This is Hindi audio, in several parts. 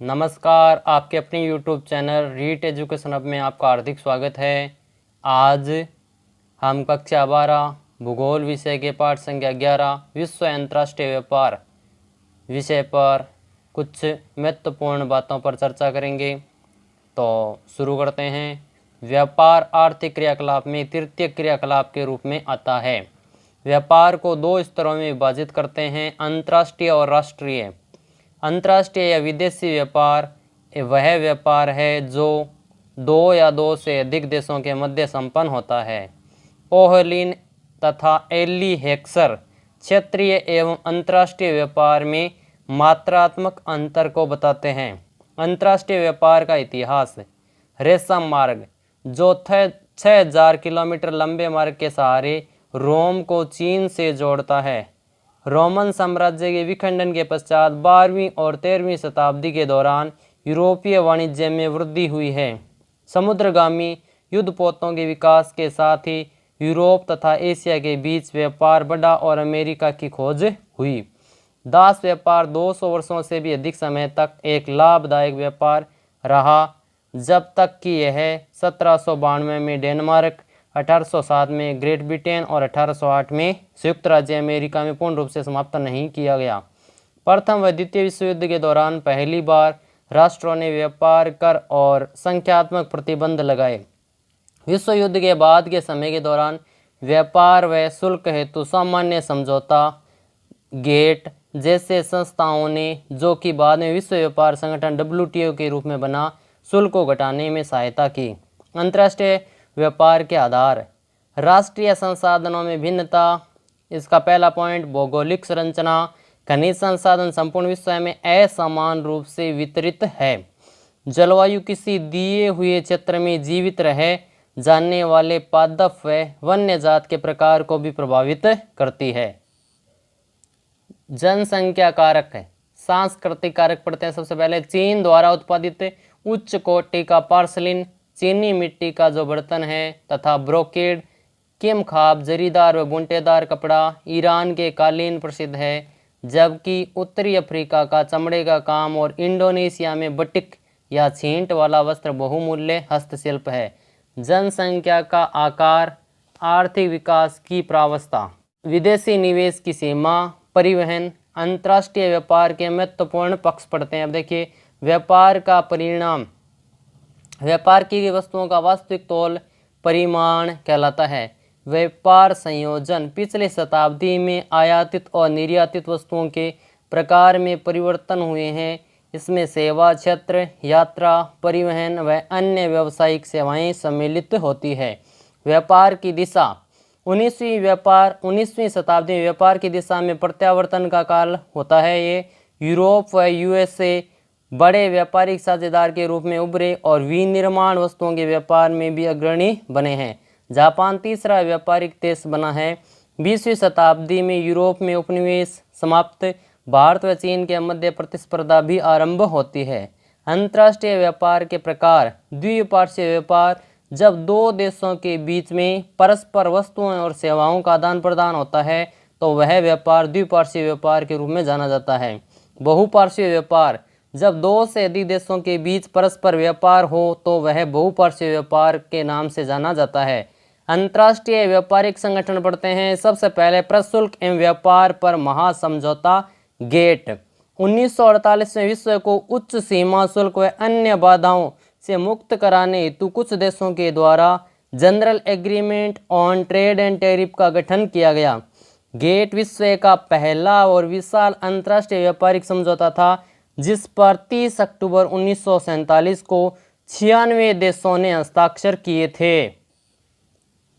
नमस्कार, आपके अपने YouTube channel REET education hub में आपका हार्दिक स्वागत है। आज हम कक्षा 12 भूगोल विषय के पाठ संख्या 11 विश्व अंतर्राष्ट्रीय व्यापार विषय पर कुछ महत्वपूर्ण बातों पर चर्चा करेंगे। तो शुरू करते हैं। व्यापार आर्थिक क्रियाकलाप में तृतीय क्रियाकलाप के रूप में आता है। व्यापार को दो स्तरों में विभाजित करते हैं, अंतर्राष्ट्रीय और राष्ट्रीय। अंतर्राष्ट्रीय या विदेशी व्यापार वह व्यापार है जो दो या दो से अधिक देशों के मध्य संपन्न होता है। ओहलिन तथा एली हेक्सर क्षेत्रीय एवं अंतर्राष्ट्रीय व्यापार में मात्रात्मक अंतर को बताते हैं। अंतर्राष्ट्रीय व्यापार का इतिहास। रेशम मार्ग जो 6000 किलोमीटर लंबे मार्ग के सहारे रोम को चीन से जोड़ता है। रोमन साम्राज्य के विखंडन के पश्चात 12वीं और 13वीं शताब्दी के दौरान यूरोपीय वाणिज्य में वृद्धि हुई है। समुद्रगामी युद्धपोतों के विकास के साथ ही यूरोप तथा एशिया के बीच व्यापार बढ़ा और अमेरिका की खोज हुई। दास व्यापार 200 वर्षों से भी अधिक समय तक एक लाभदायक व्यापार रहा, जब तक कि यह 1792 में डेनमार्क, 1807 में ग्रेट ब्रिटेन और 1808 में संयुक्त राज्य अमेरिका में पूर्ण रूप से समाप्त नहीं किया गया। प्रथम व द्वितीय विश्व युद्ध के दौरान पहली बार राष्ट्रों ने व्यापार कर और संख्यात्मक प्रतिबंध लगाए। विश्व युद्ध के बाद के समय के दौरान व्यापार व शुल्क हेतु सामान्य समझौता गेट जैसे संस्थाओं ने, जो कि बाद में विश्व व्यापार संगठन WTO के रूप में बना, शुल्क को घटाने में सहायता की। अंतर्राष्ट्रीय व्यापार के आधार। राष्ट्रीय संसाधनों में भिन्नता। इसका पहला पॉइंट भौगोलिक संरचना। खनिज संसाधन संपूर्ण विश्व में असमान रूप से वितरित है। जलवायु किसी दिए हुए क्षेत्र में जीवित रह जाने वाले पादप व वन्य जात के प्रकार को भी प्रभावित करती है। जनसंख्या कारक है। सांस्कृतिक कारक पढ़ते हैं। सबसे पहले चीन द्वारा उत्पादित उच्च कोटि का पार्सलिन, चीनी मिट्टी का जो बर्तन है, तथा ब्रोकेड, किमखाब, जरीदार व बूंटेदार कपड़ा। ईरान के कालीन प्रसिद्ध है, जबकि उत्तरी अफ्रीका का चमड़े का काम और इंडोनेशिया में बटिक या छींट वाला वस्त्र बहुमूल्य हस्तशिल्प है। जनसंख्या का आकार। आर्थिक विकास की प्रावस्था। विदेशी निवेश की सीमा। परिवहन। अंतर्राष्ट्रीय व्यापार के महत्वपूर्ण पक्ष पढ़ते हैं। अब देखिए, व्यापार का परिणाम। व्यापार की वस्तुओं का वास्तविक तौल परिमाण कहलाता है। व्यापार संयोजन। पिछले शताब्दी में आयातित और निर्यातित वस्तुओं के प्रकार में परिवर्तन हुए हैं। इसमें सेवा क्षेत्र, यात्रा, परिवहन व अन्य व्यावसायिक सेवाएं सम्मिलित होती है। व्यापार की दिशा। 19वीं शताब्दी में व्यापार की दिशा में प्रत्यावर्तन का काल होता है। ये यूरोप व USA बड़े व्यापारिक साझेदार के रूप में उभरे और विनिर्माण वस्तुओं के व्यापार में भी अग्रणी बने हैं। जापान तीसरा व्यापारिक देश बना है। 20वीं शताब्दी में यूरोप में उपनिवेश समाप्त। भारत व चीन के मध्य प्रतिस्पर्धा भी आरंभ होती है। अंतर्राष्ट्रीय व्यापार के प्रकार। द्विपक्षीय व्यापार, जब दो देशों के बीच में परस्पर वस्तुओं और सेवाओं का आदान प्रदान होता है तो वह व्यापार द्विपक्षीय व्यापार के रूप में जाना जाता है। बहुपक्षीय व्यापार, जब दो से अधिक देशों के बीच परस्पर व्यापार हो तो वह बहुपक्षीय व्यापार के नाम से जाना जाता है। अंतर्राष्ट्रीय व्यापारिक संगठन पढ़ते हैं। सबसे पहले प्रशुल्क एवं व्यापार पर महासमझौता गेट। 1948 में विश्व को उच्च सीमा शुल्क व अन्य बाधाओं से मुक्त कराने हेतु कुछ देशों के द्वारा general agreement on trade and tariff का गठन किया गया। गेट विश्व का पहला और विशाल अंतर्राष्ट्रीय व्यापारिक समझौता था, जिस पर 30 अक्टूबर 1947 को 96 देशों ने हस्ताक्षर किए थे।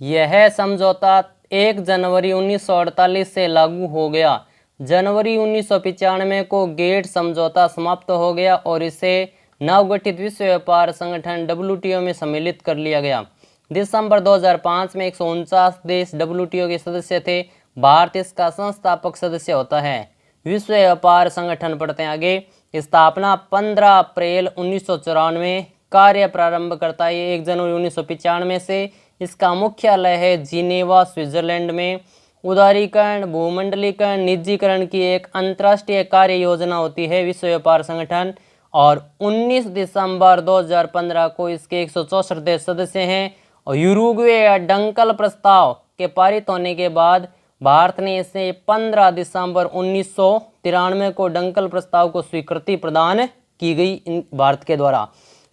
यह समझौता 1 जनवरी 1948 से लागू हो गया। जनवरी 1995 को गेट समझौता समाप्त हो गया और इसे नवगठित विश्व व्यापार संगठन WTO में सम्मिलित कर लिया गया। दिसंबर 2005 में 149 देश WTO के सदस्य थे। भारत इसका संस्थापक सदस्य होता है। विश्व व्यापार संगठन पढ़ते हैं आगे। स्थापना 15 अप्रैल 1994। कार्य प्रारंभ करता है 1 जनवरी 1995 से। इसका मुख्यालय है जिनेवा, स्विट्जरलैंड में। उदारीकरण, भूमंडलीकरण, निजीकरण की एक अंतर्राष्ट्रीय कार्य योजना होती है विश्व व्यापार संगठन, और 19 दिसंबर 2015 को इसके 164 देश सदस्य हैं। और यूरुग्वे या डंकल प्रस्ताव के पारित होने के बाद भारत ने इसे 15 दिसंबर 1993 को डंकल प्रस्ताव को स्वीकृति प्रदान की गई भारत के द्वारा।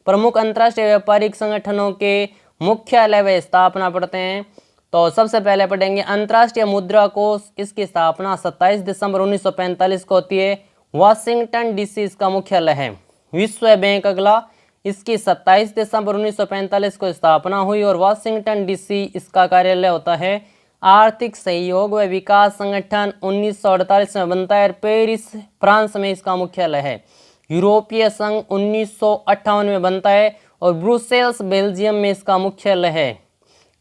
प्रमुख अंतर्राष्ट्रीय व्यापारिक संगठनों के मुख्यालय व स्थापना पढ़ते हैं। तो सबसे पहले पढ़ेंगे अंतर्राष्ट्रीय मुद्रा कोष। इसकी स्थापना 27 दिसंबर 1945 को होती है। वाशिंगटन डीसी इसका मुख्यालय है। विश्व बैंक अगला, इसकी 27 दिसंबर 1945 को स्थापना हुई और वाशिंगटन डीसी इसका कार्यालय होता है। आर्थिक सहयोग व विकास संगठन 1948 में बनता है और पेरिस फ्रांस में इसका मुख्यालय है। यूरोपीय संघ 1958 में बनता है और ब्रुसेल्स बेल्जियम में इसका मुख्यालय है।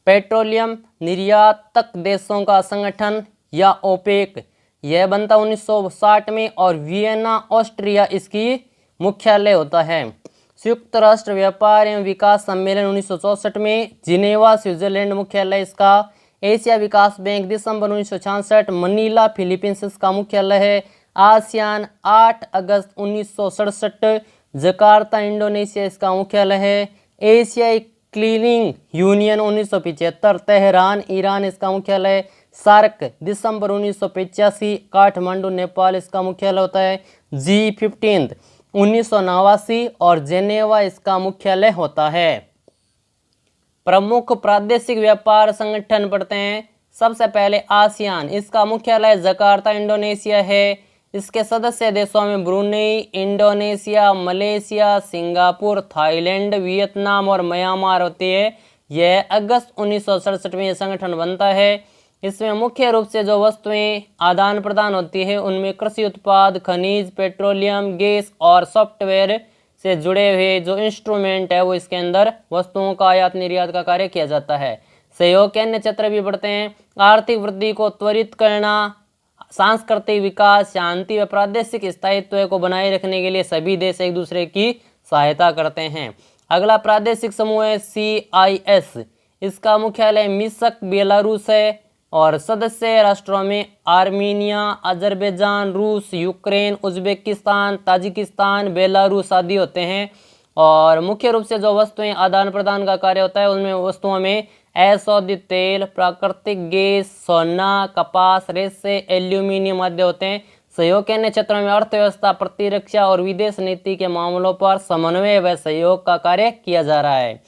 पेट्रोलियम निर्यातक देशों का संगठन या ओपेक यह बनता 1960 में और वियना ऑस्ट्रिया इसकी मुख्यालय होता है। संयुक्त राष्ट्र व्यापार एवं विकास सम्मेलन 1964 में, जिनेवा स्विट्जरलैंड मुख्यालय इसका। एशिया विकास बैंक दिसंबर 1966, मनीला फिलीपींस इसका मुख्यालय है। आसियान 8 अगस्त 1967, जकार्ता इंडोनेशिया इसका मुख्यालय है। एशियाई क्लीनिंग यूनियन 1975, तेहरान ईरान इसका मुख्यालय। सार्क दिसंबर 1985, काठमांडू नेपाल इसका मुख्यालय होता है। G15 1989 और जेनेवा इसका मुख्यालय होता है। प्रमुख प्रादेशिक व्यापार संगठन पढ़ते हैं। सबसे पहले आसियान, इसका मुख्यालय जकार्ता इंडोनेशिया है। इसके सदस्य देशों में Brunei, Indonesia, Malaysia, Singapore, Thailand, Vietnam और म्यांमार होती है। यह अगस्त 1967 में यह संगठन बनता है। इसमें मुख्य रूप से जो वस्तुएं आदान प्रदान होती है उनमें कृषि उत्पाद, खनिज, पेट्रोलियम, गैस और सॉफ्टवेयर से जुड़े हुए जो इंस्ट्रूमेंट है वो इसके अंदर वस्तुओं का आयात निर्यात का कार्य किया जाता है। सहयोग के अन्य क्षेत्र भी बढ़ते हैं। आर्थिक वृद्धि को त्वरित करना, सांस्कृतिक विकास, शांति व प्रादेशिक स्थायित्व को बनाए रखने के लिए सभी देश एक दूसरे की सहायता करते हैं। अगला प्रादेशिक समूह है CIS, इसका मुख्यालय मिन्स्क बेलारूस है और सदस्य राष्ट्रों में आर्मीनिया, अजरबैजान, रूस, यूक्रेन, उज्बेकिस्तान, ताजिकिस्तान, बेलारूस आदि होते हैं। और मुख्य रूप से जो वस्तुएं आदान प्रदान का कार्य होता है उनमें वस्तुओं में असोदित तेल, प्राकृतिक गैस, सोना, कपास, रेशे, एल्यूमिनियम आदि होते हैं। सहयोग के अन्य क्षेत्रों में अर्थव्यवस्था, प्रतिरक्षा और विदेश नीति के मामलों पर समन्वय व सहयोग का कार्य किया जा रहा है।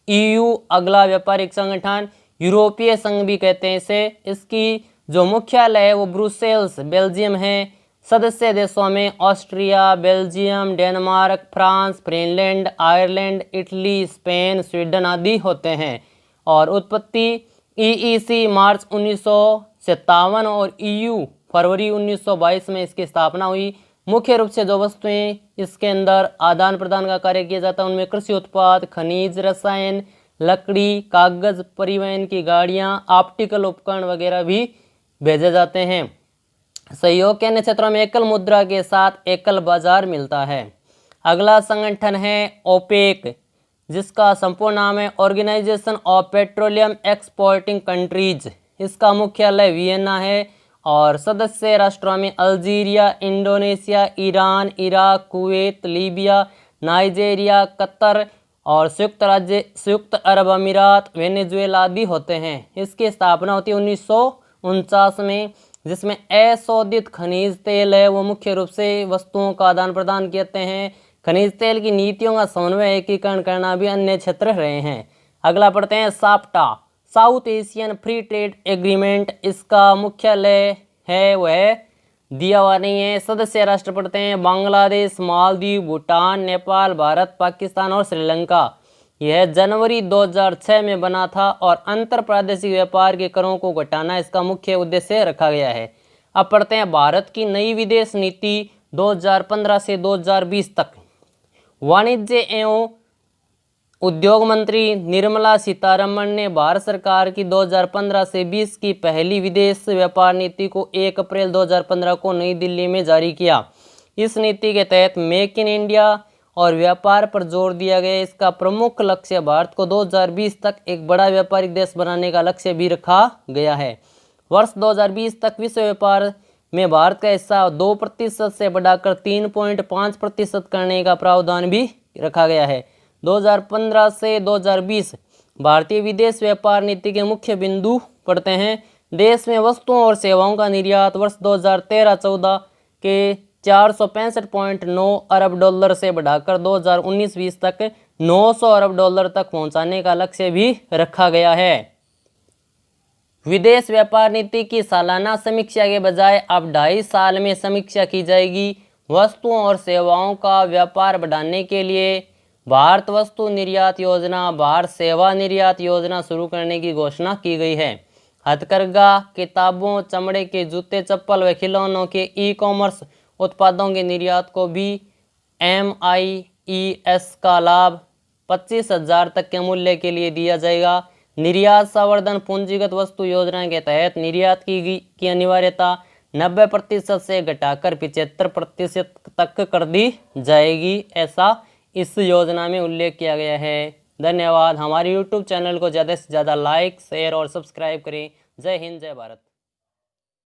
EU अगला व्यापारिक संगठन, यूरोपीय संघ भी कहते हैं इसे। इसकी जो मुख्यालय है वो ब्रुसेल्स बेल्जियम है। सदस्य देशों में Austria, Belgium, Denmark, France, Finland, Ireland, Italy, Spain, Sweden आदि होते हैं। और उत्पत्ति EEC मार्च 1957 और EU फरवरी 1922 में इसकी स्थापना हुई। मुख्य रूप से जो वस्तुएं इसके अंदर आदान प्रदान का कार्य किया जाता है उनमें कृषि उत्पाद, खनिज, रसायन, लकड़ी, कागज, परिवहन की गाड़ियां, ऑप्टिकल उपकरण वगैरह भी भेजे जाते हैं। सहयोग के अन्य क्षेत्रों में एकल मुद्रा के साथ एकल बाजार मिलता है। अगला संगठन है ओपेक, जिसका संपूर्ण नाम है organisation of petroleum exporting countries. इसका मुख्यालय वियना है और सदस्य राष्ट्रों में Algeria, Indonesia, Iran, Iraq, Kuwait, Libya, Nigeria, Qatar और संयुक्त अरब अमीरात, वेनेजुएला आदि होते हैं। इसकी स्थापना होती है 1949 में, जिसमें अशोधित खनिज तेल है वो मुख्य रूप से वस्तुओं का आदान प्रदान करते हैं। खनिज तेल की नीतियों का समन्वय एकीकरण करना भी अन्य क्षेत्र रहे हैं। अगला पढ़ते हैं SAPTA, south Asian free trade agreement. इसका मुख्यालय है वह दिया हुआ नहीं है। सदस्य राष्ट्र पढ़ते हैं बांग्लादेश, मालदीव, भूटान, नेपाल, भारत, पाकिस्तान और श्रीलंका। यह जनवरी 2006 में बना था और अंतर प्रादेशिक व्यापार के करों को घटाना इसका मुख्य उद्देश्य रखा गया है। अब पढ़ते हैं भारत की नई विदेश नीति 2015 से 2020 तक। वाणिज्य एवं उद्योग मंत्री निर्मला सीतारमण ने भारत सरकार की 2015 से 20 की पहली विदेश व्यापार नीति को 1 अप्रैल 2015 को नई दिल्ली में जारी किया। इस नीति के तहत मेक इन इंडिया और व्यापार पर जोर दिया गया। इसका प्रमुख लक्ष्य भारत को 2020 तक एक बड़ा व्यापारिक देश बनाने का लक्ष्य भी रखा गया है। वर्ष 2020 तक विश्व व्यापार में भारत का हिस्सा 2% से बढ़ाकर 3.5% करने का प्रावधान भी रखा गया है। 2015 से 2020 भारतीय विदेश व्यापार नीति के मुख्य बिंदु पड़ते हैं। देश में वस्तुओं और सेवाओं का निर्यात वर्ष 2013-14 के 465.9 अरब डॉलर से बढ़ाकर 2019-20 तक 900 अरब डॉलर तक पहुंचाने का लक्ष्य भी रखा गया है। विदेश व्यापार नीति की सालाना समीक्षा के बजाय अब 2.5 साल में समीक्षा की जाएगी। वस्तुओं और सेवाओं का व्यापार बढ़ाने के लिए भारत वस्तु निर्यात योजना, भारत सेवा निर्यात योजना शुरू करने की घोषणा की गई है। हथकरघा, किताबों, चमड़े के जूते, चप्पल व खिलौनों के ई-कॉमर्स उत्पादों के निर्यात को भी MIES का लाभ 25,000 तक के मूल्य के लिए दिया जाएगा। निर्यात संवर्धन पूंजीगत वस्तु योजना के तहत निर्यात की अनिवार्यता 90% से घटाकर 75% तक कर दी जाएगी, ऐसा इस योजना में उल्लेख किया गया है। धन्यवाद। हमारे YouTube चैनल को ज़्यादा से ज़्यादा लाइक, शेयर और सब्सक्राइब करें। जय हिंद, जय भारत।